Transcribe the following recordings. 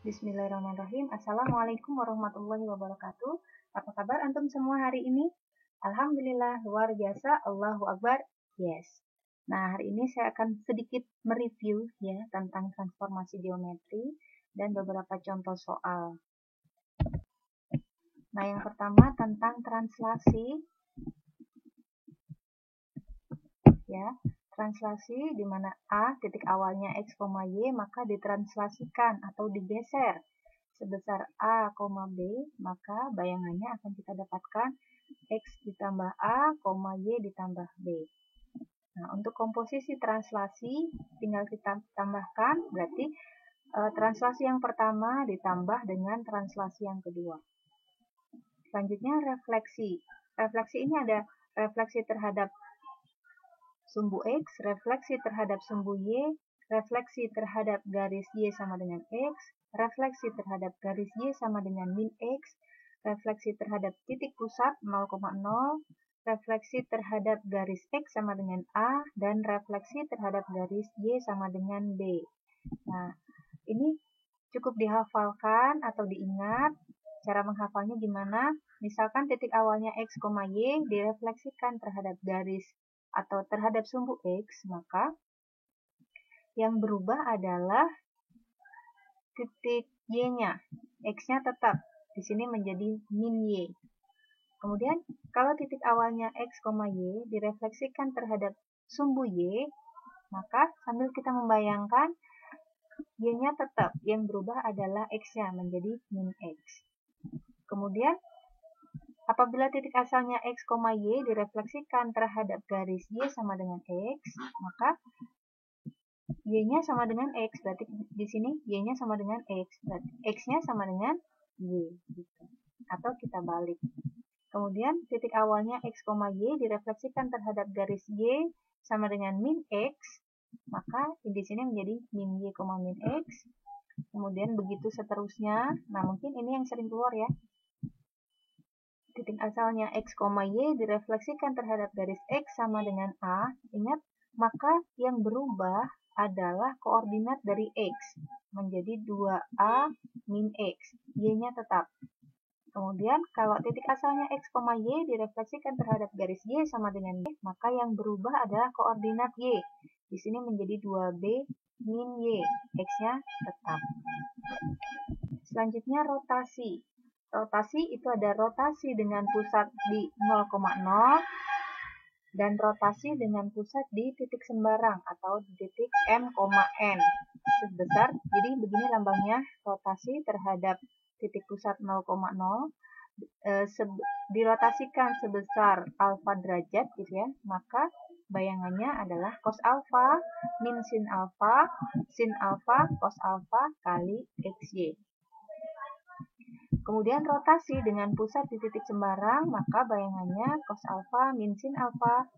Bismillahirrahmanirrahim. Assalamualaikum warahmatullahi wabarakatuh. Apa kabar antum semua hari ini? Alhamdulillah, luar biasa. Allahu Akbar. Yes. Nah, hari ini saya akan sedikit mereview ya tentang transformasi geometri dan beberapa contoh soal. Nah, yang pertama tentang translasi. Ya, translasi di mana A titik awalnya X, Y, maka ditranslasikan atau digeser sebesar A, B, maka bayangannya akan kita dapatkan X ditambah A, Y ditambah B. Nah, untuk komposisi translasi tinggal kita tambahkan, berarti translasi yang pertama ditambah dengan translasi yang kedua. Selanjutnya refleksi. Refleksi ini ada refleksi terhadap sumbu X, refleksi terhadap sumbu Y, refleksi terhadap garis Y sama dengan X, refleksi terhadap garis Y sama dengan min X, refleksi terhadap titik pusat 0,0, refleksi terhadap garis X sama dengan A, dan refleksi terhadap garis Y sama dengan B. Nah, ini cukup dihafalkan atau diingat. Cara menghafalnya gimana? Misalkan titik awalnya X, Y direfleksikan terhadap garis atau terhadap sumbu X, maka yang berubah adalah titik Y-nya. X-nya tetap di sini menjadi min Y. Kemudian kalau titik awalnya X, Y direfleksikan terhadap sumbu Y, maka sambil kita membayangkan Y-nya tetap, yang berubah adalah X-nya menjadi min X. Kemudian apabila titik asalnya X, Y direfleksikan terhadap garis Y sama dengan X, maka Y-nya sama dengan X, berarti di sini Y-nya sama dengan X, berarti X-nya sama dengan Y, gitu. Atau kita balik. Kemudian titik awalnya X, Y direfleksikan terhadap garis Y sama dengan min X, maka di sini menjadi min Y, min X. Kemudian begitu seterusnya. Nah, mungkin ini yang sering keluar ya. Titik asalnya X, Y direfleksikan terhadap garis X sama dengan A. Ingat, maka yang berubah adalah koordinat dari X menjadi 2A min X. Y-nya tetap. Kemudian kalau titik asalnya X, Y direfleksikan terhadap garis Y sama dengan Y, maka yang berubah adalah koordinat Y. Di sini menjadi 2B min Y. X-nya tetap. Selanjutnya rotasi. Rotasi itu ada rotasi dengan pusat di 0,0 dan rotasi dengan pusat di titik sembarang atau di titik M, N sebesar, jadi begini lambangnya, rotasi terhadap titik pusat 0,0 dirotasikan sebesar alfa derajat gitu ya, maka bayangannya adalah cos alfa min sin alfa cos alfa kali XY. Kemudian rotasi dengan pusat di titik sembarang, maka bayangannya cos alfa min sin alfa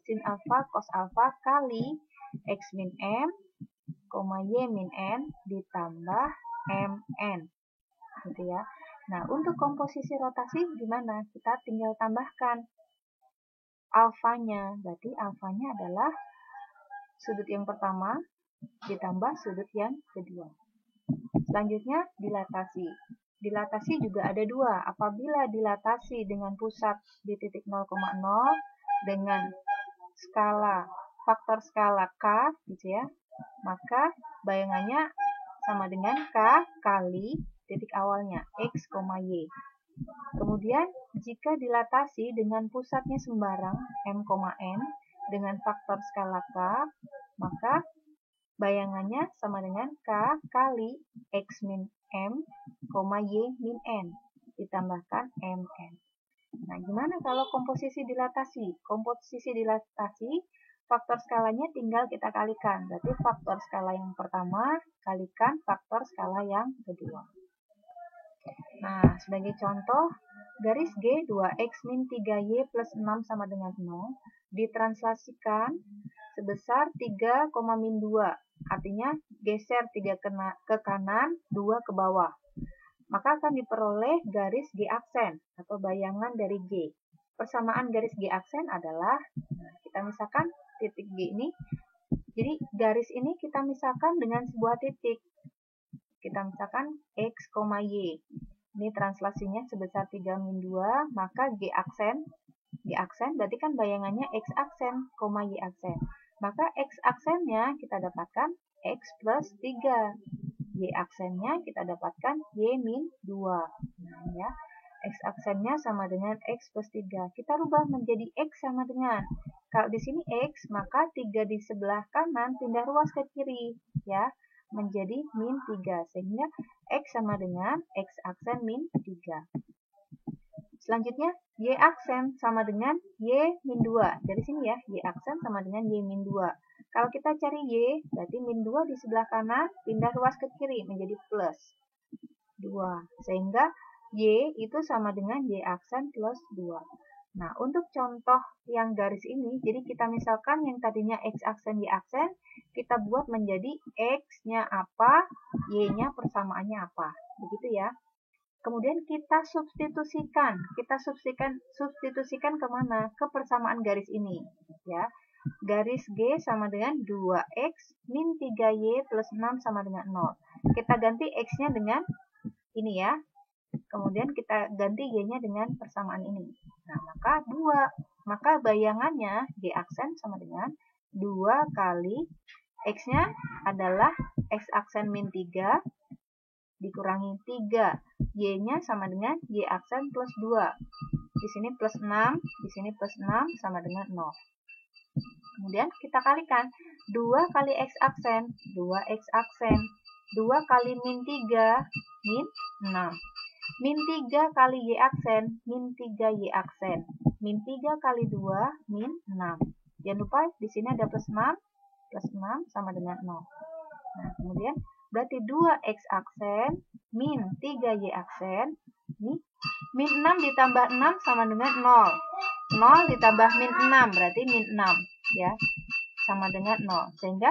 cos alfa kali X min M, Y min N ditambah MN. Gitu ya. Nah, untuk komposisi rotasi gimana? Kita tinggal tambahkan alfanya. Berarti alfanya adalah sudut yang pertama ditambah sudut yang kedua. Selanjutnya dilatasi. Dilatasi juga ada dua. Apabila dilatasi dengan pusat di titik 0,0 dengan faktor skala K gitu ya, maka bayangannya sama dengan K kali titik awalnya X, Y. Kemudian jika dilatasi dengan pusatnya sembarang M, N dengan faktor skala K, maka bayangannya sama dengan K kali X min M, Y min N, ditambahkan MN. Nah, gimana kalau komposisi dilatasi? Komposisi dilatasi, faktor skalanya tinggal kita kalikan. Berarti faktor skala yang pertama kalikan faktor skala yang kedua. Nah, sebagai contoh, garis G 2X min 3Y plus 6 sama dengan 0 ditranslasikan sebesar 3, min 2. Artinya geser 3 ke kanan, 2 ke bawah. Maka akan diperoleh garis G aksen atau bayangan dari G. Persamaan garis G aksen adalah, kita misalkan titik G ini, jadi garis ini kita misalkan dengan sebuah titik. Kita misalkan X, Y. Ini translasinya sebesar 3 min 2, maka G aksen berarti kan bayangannya X aksen, Y aksen. Maka X aksennya kita dapatkan X plus 3. Y aksennya kita dapatkan Y min 2. Nah, ya. X aksennya sama dengan X plus 3. Kita rubah menjadi X sama dengan. Kalau di sini X, maka 3 di sebelah kanan pindah ruas ke kiri. Ya, menjadi min 3. Sehingga X sama dengan X aksen min 3. Selanjutnya, Y aksen sama dengan Y min 2. Dari sini ya, Y aksen sama dengan Y min 2. Kalau kita cari Y, berarti min 2 di sebelah kanan, pindah ruas ke kiri, menjadi plus 2. Sehingga Y itu sama dengan Y aksen plus 2. Nah, untuk contoh yang garis ini, jadi kita misalkan yang tadinya X aksen, Y aksen, kita buat menjadi X-nya apa, Y-nya persamaannya apa. Begitu ya. Kemudian kita substitusikan. Substitusikan kemana? Ke persamaan garis ini. Ya. Garis G sama dengan 2X min 3Y plus 6 sama dengan 0. Kita ganti X-nya dengan ini ya. Kemudian kita ganti Y-nya dengan persamaan ini. Nah, maka 2. Maka bayangannya G aksen sama dengan 2 kali X-nya adalah X aksen min 3 dikurangi 3. Y-nya sama dengan Y aksen plus 2. Di sini plus 6, di sini plus 6 sama dengan 0. Kemudian kita kalikan. 2 kali X aksen, 2X aksen. 2 kali min 3, min 6. Min 3 kali Y aksen, min 3Y aksen. Min 3 kali 2, min 6. Jangan lupa di sini ada plus 6 sama dengan 0. Nah, kemudian berarti 2X aksen min 3Y aksen. Ini min 6 ditambah 6 sama dengan 0. 0 ditambah min 6 berarti min 6 ya. Sama dengan 0. Sehingga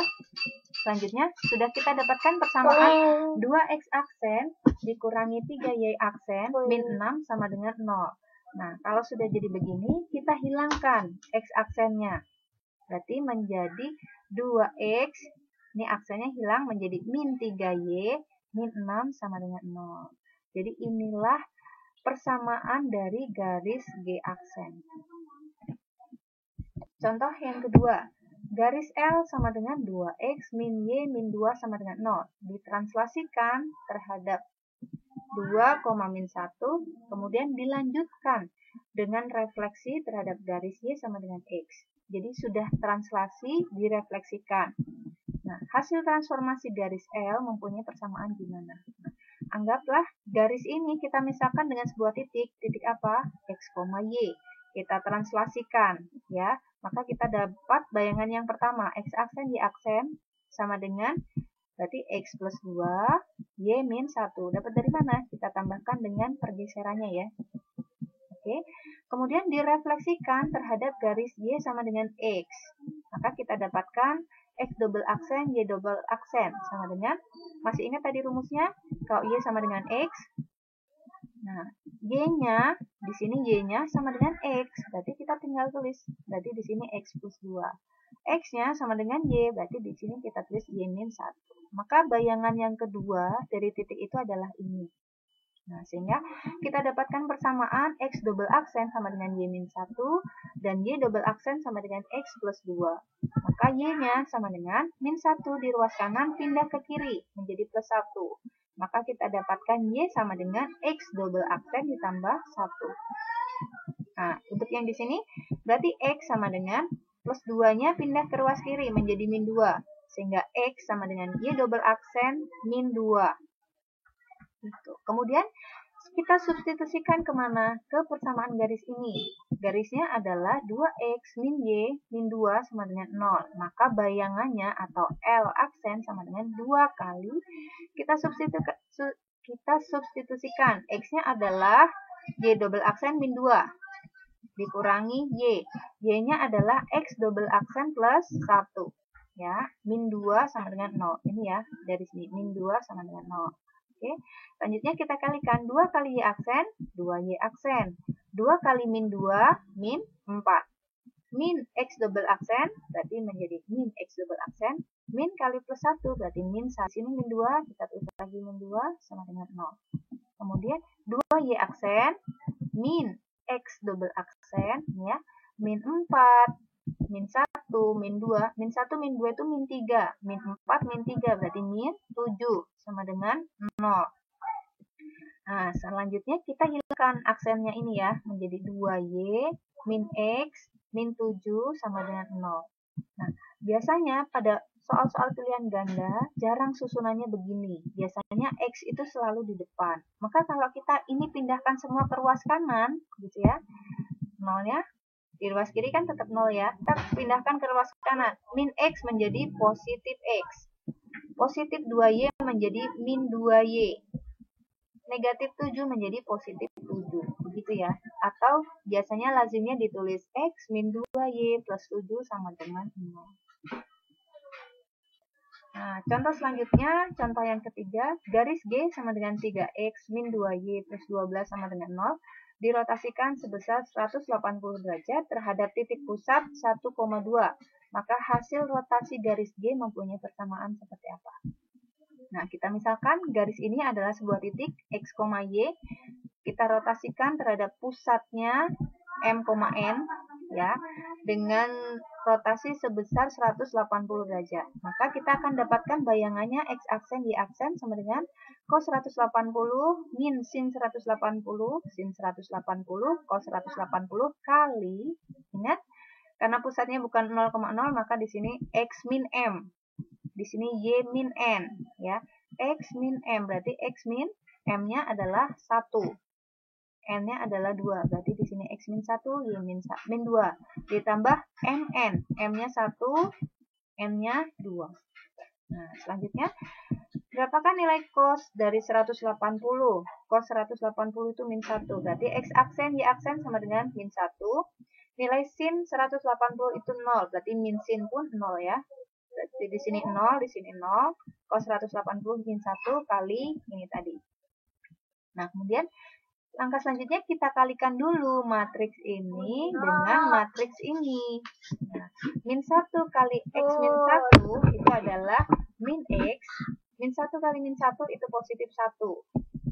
selanjutnya sudah kita dapatkan persamaan 2X aksen dikurangi 3Y aksen min 6 sama dengan 0. Nah, kalau sudah jadi begini, kita hilangkan X aksennya. Berarti menjadi 2X, ini aksennya hilang menjadi min 3Y, min 6 sama dengan 0. Jadi inilah persamaan dari garis G aksen. Contoh yang kedua, garis L sama dengan 2X min Y min 2 sama dengan 0. Ditranslasikan terhadap 2, min 1, kemudian dilanjutkan dengan refleksi terhadap garis Y sama dengan X. Jadi sudah translasi direfleksikan. Nah, hasil transformasi garis L mempunyai persamaan gimana? Nah, anggaplah garis ini kita misalkan dengan sebuah titik. Titik apa? X, Y. Kita translasikan, ya. Maka kita dapat bayangan yang pertama, X aksen, Y aksen, sama dengan, berarti X plus 2, Y min 1. Dapat dari mana? Kita tambahkan dengan pergeserannya, ya. Oke. Kemudian direfleksikan terhadap garis Y sama dengan X. Maka kita dapatkan X double aksen, Y double aksen. Sama dengan, masih ingat tadi rumusnya? Kalau Y sama dengan X, nah, Y-nya, di sini Y-nya sama dengan X. Berarti kita tinggal tulis. Berarti di sini X plus 2. X-nya sama dengan Y. Berarti di sini kita tulis Y min 1. Maka bayangan yang kedua dari titik itu adalah ini. Nah, sehingga kita dapatkan persamaan X double aksen sama dengan Y min 1. Dan Y double aksen sama dengan X plus 2. Maka Y-nya sama dengan min 1 di ruas kanan pindah ke kiri menjadi plus 1. Maka kita dapatkan Y sama dengan X double aksen ditambah 1. Nah, untuk yang di sini, berarti X sama dengan plus 2-nya pindah ke ruas kiri menjadi min 2. Sehingga X sama dengan Y double aksen min 2. Gitu. Kemudian, kita substitusikan kemana? Ke persamaan garis ini. Garisnya adalah 2X min Y min 2 sama dengan 0. Maka bayangannya atau L aksen sama dengan 2 kali. Kita substitusikan. X-nya adalah Y double aksen min 2. Dikurangi Y. Y-nya adalah X double aksen plus 1. Ya, min 2 sama dengan 0. Ini ya, dari sini. Min 2 sama dengan 0. Oke, selanjutnya kita kalikan 2 kali Y aksen, 2Y aksen. 2 kali min 2, min 4. Min X double aksen, berarti menjadi min X double aksen Min kali plus 1 berarti min 1. Sini min 2, kita tulis lagi min 2 sama dengan 0. Kemudian 2y aksen, min x double aksen, ya, min 4, min 1, min 2, min 1, min 2 itu min 3, min 4, min 3, berarti min 7, sama dengan 0. Nah, selanjutnya kita hilangkan aksennya ini ya, menjadi 2y, min x, min 7, sama dengan 0. Nah, biasanya pada soal-soal pilihan ganda, jarang susunannya begini. Biasanya X itu selalu di depan. Maka kalau kita ini pindahkan semua ke ruas kanan, gitu ya, nolnya di ruas kiri kan tetap 0 ya. Kita pindahkan ke ruas kanan. Min X menjadi positif X. Positif 2Y menjadi min 2Y. Negatif 7 menjadi positif 7. Begitu ya. Atau biasanya lazimnya ditulis X min 2Y plus 7 sama dengan 0. Nah, contoh selanjutnya, contoh yang ketiga, garis G sama dengan 3X min 2Y plus 12 sama dengan 0, dirotasikan sebesar 180 derajat terhadap titik pusat 1,2. Maka hasil rotasi garis G mempunyai persamaan seperti apa? Nah, kita misalkan garis ini adalah sebuah titik X, Y, kita rotasikan terhadap pusatnya M, N, ya, dengan rotasi sebesar 180 derajat. Maka kita akan dapatkan bayangannya X aksen, Y aksen sama dengan cos 180 min sin 180, sin 180, cos 180 kali, ingat, karena pusatnya bukan 0,0, maka di sini X min M. Di sini Y min N, ya. X min M, berarti X min M-nya adalah 1. N-nya adalah 2, berarti di sini X min 1, Y min 2. Ditambah MN, M-nya 1, N-nya 2. Nah, selanjutnya, berapakah nilai cos dari 180? Cos 180 itu min 1, berarti X aksen, Y aksen sama dengan min 1. Nilai sin 180 itu 0, berarti min sin pun 0 ya. Berarti di sini 0, di sini 0. Cos 180 min 1 kali ini tadi. Nah, kemudian langkah selanjutnya kita kalikan dulu matriks ini dengan matriks ini. Nah, min 1 kali X min 1 itu adalah min X. Min 1 kali min 1 itu positif 1.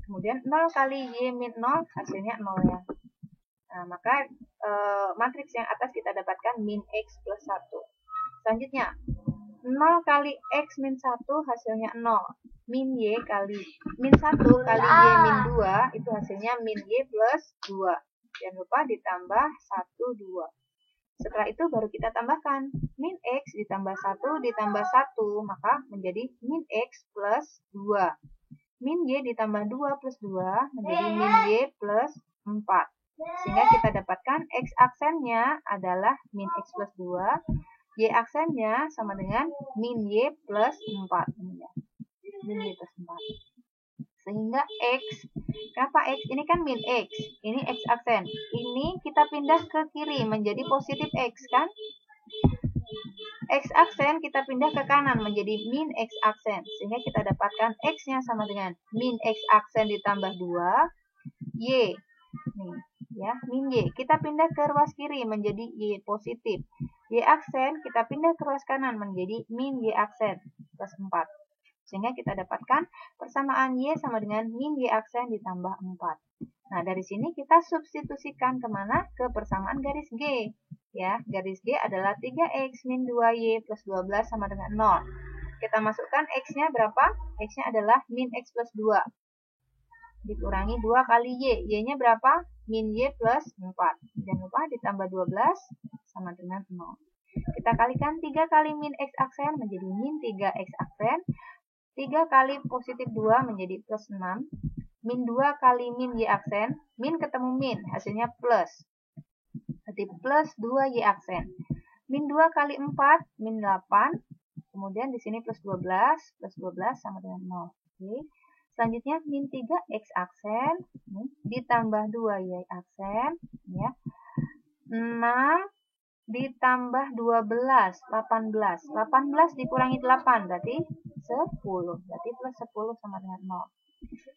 Kemudian 0 kali Y min 0 hasilnya 0 ya. Nah, maka matriks yang atas kita dapatkan min X plus 1. Selanjutnya, 0 kali X min 1 hasilnya 0. Min Y kali min 1 kali Y min 2 itu hasilnya min Y plus 2. Jangan lupa ditambah 1, 2. Setelah itu baru kita tambahkan. Min X ditambah 1 ditambah 1, maka menjadi min X plus 2. Min Y ditambah 2 plus 2 menjadi min Y plus 4. Sehingga kita dapatkan X aksennya adalah min X plus 2. Y aksennya sama dengan min Y plus 4. Min Y plus 4. Sehingga X, kenapa X? Ini kan min X. Ini X aksen. Ini kita pindah ke kiri menjadi positif X kan? X aksen kita pindah ke kanan menjadi min X aksen. Sehingga kita dapatkan X-nya sama dengan min X aksen ditambah 2. Y. Nih, ya, min Y. Kita pindah ke ruas kiri menjadi Y positif. Y aksen kita pindah ke ruas kanan menjadi min Y aksen plus 4. Sehingga kita dapatkan persamaan Y sama dengan min Y aksen ditambah 4. Nah, dari sini kita substitusikan kemana? Ke persamaan garis G. Ya, garis G adalah 3X min 2Y plus 12 sama dengan 0. Kita masukkan X-nya berapa? X-nya adalah min X plus 2. Dikurangi 2 kali Y. Y-nya berapa? Min Y plus 4. Jangan lupa ditambah 12 sama dengan 0. Kita kalikan 3 kali min X aksen menjadi min 3X aksen. 3 kali positif 2 menjadi plus 6. Min 2 kali min Y aksen. Min ketemu min, hasilnya plus. Berarti plus 2Y aksen. Min 2 kali 4, min 8. Kemudian di sini plus 12. Plus 12 sama dengan 0. Oke. Selanjutnya min 3X aksen ditambah 2Y aksen, ya. 6 ditambah 12, 18. 18 dikurangi 8 berarti 10. Berarti plus 10 sama dengan 0.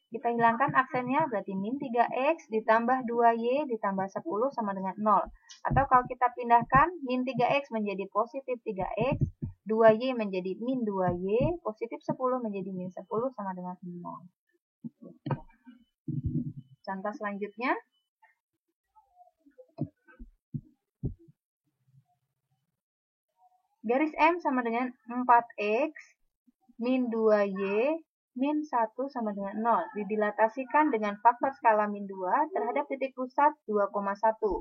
Kita hilangkan aksennya berarti min 3X ditambah 2Y ditambah 10 sama dengan 0. Atau kalau kita pindahkan min 3X menjadi positif 3X, 2Y menjadi min 2Y, positif 10 menjadi min 10 sama dengan 0. Contoh selanjutnya. Garis M sama dengan 4X min 2Y min 1 sama dengan 0. Didilatasikan dengan faktor skala min 2 terhadap titik pusat 2,1.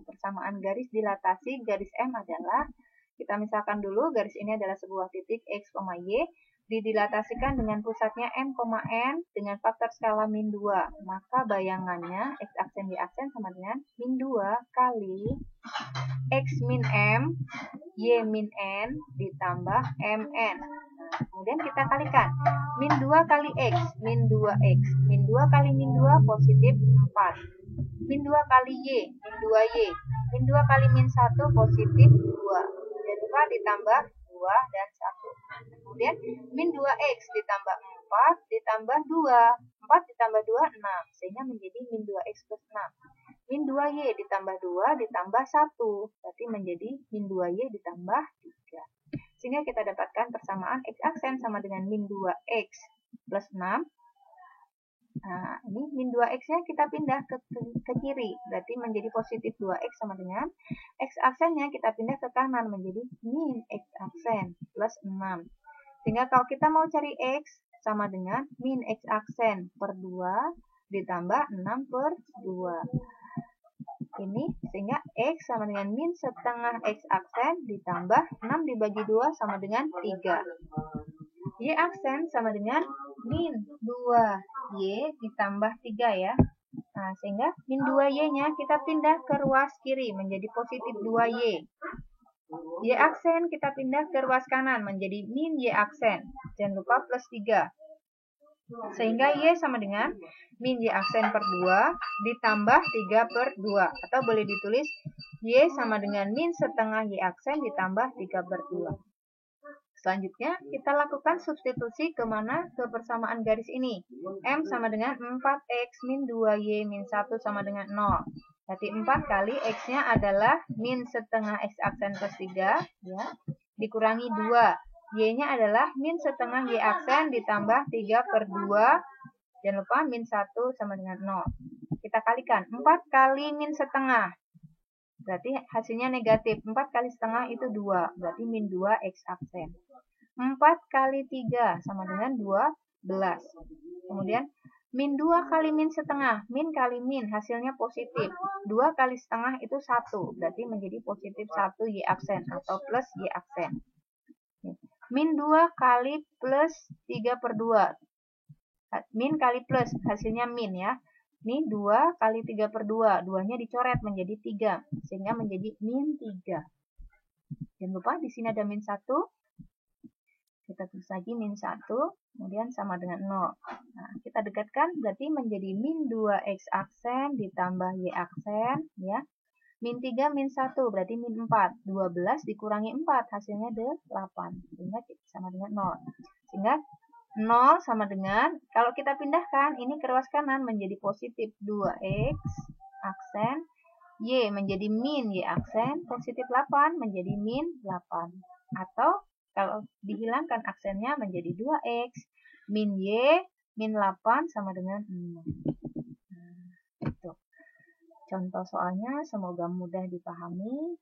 Persamaan garis dilatasi garis M adalah, kita misalkan dulu garis ini adalah sebuah titik X, Y, didilatasikan dengan pusatnya M, N dengan faktor skala min 2. Maka bayangannya X aksen Y aksen sama dengan min 2 kali X min M, Y min N ditambah MN. Kemudian kita kalikan. Min 2 kali X, min 2X. Min 2 kali min 2 positif 4. Min 2 kali Y, min 2Y. Min 2 kali min 1 positif 2. Jangan lupa ditambah 2 dan 1. Kemudian min 2X ditambah 4 ditambah 2. 4 ditambah 2, 6. Sehingga menjadi min 2X plus 6. Min 2Y ditambah 2 ditambah 1. Berarti menjadi min 2Y ditambah 3. Sehingga kita dapatkan persamaan X aksen sama dengan min 2X plus 6. Nah, ini min 2X-nya kita pindah ke kiri. Berarti menjadi positif 2X sama dengan X aksennya kita pindah ke kanan menjadi min X aksen plus 6. Sehingga kalau kita mau cari X sama dengan min X aksen per 2 ditambah 6 per 2. Ini sehingga X sama dengan min setengah X aksen ditambah 6 dibagi 2 sama dengan 3. Y aksen sama dengan min 2Y ditambah 3 ya. Nah, sehingga min 2Y-nya kita pindah ke ruas kiri menjadi positif 2Y. Y aksen kita pindah ke ruas kanan menjadi min Y aksen. Jangan lupa plus 3. Sehingga Y sama dengan min Y aksen per 2 ditambah 3 per 2. Atau boleh ditulis Y sama dengan min setengah Y aksen ditambah 3 per 2. Selanjutnya kita lakukan substitusi kemana? Ke persamaan garis ini. M sama dengan 4X min 2Y min 1 sama dengan 0. Berarti 4 kali X-nya adalah min setengah X aksen plus 3. Ya, dikurangi 2. Y-nya adalah min setengah Y aksen ditambah 3 per 2. Jangan lupa min 1 sama dengan 0. Kita kalikan. 4 kali min setengah. Berarti hasilnya negatif. 4 kali setengah itu 2. Berarti min 2 X aksen. 4 kali 3 sama dengan 12. Kemudian min 2 kali min setengah. Min kali min hasilnya positif. 2 kali setengah itu 1. Berarti menjadi positif 1 Y aksen atau plus Y aksen. Min 2 kali plus 3 per 2. Min kali plus, hasilnya min ya. Ini 2 kali 3 per 2. 2-nya dicoret menjadi 3. Sehingga menjadi min 3. Jangan lupa di sini ada min 1. Kita tulis lagi min 1. Kemudian sama dengan 0. Nah, kita dekatkan berarti menjadi min 2X aksen ditambah Y aksen. Ya. Min 3, min 1, berarti min 4. 12 dikurangi 4, hasilnya 8. Sehingga sama dengan 0. Sehingga 0 sama dengan, kalau kita pindahkan, ini ke ruas kanan menjadi positif 2X aksen. Y menjadi min Y aksen. Positif 8 menjadi min 8. Atau kalau dihilangkan aksennya menjadi 2X. Min Y, min 8 sama dengan 0. Nah, itu. Contoh soalnya semoga mudah dipahami.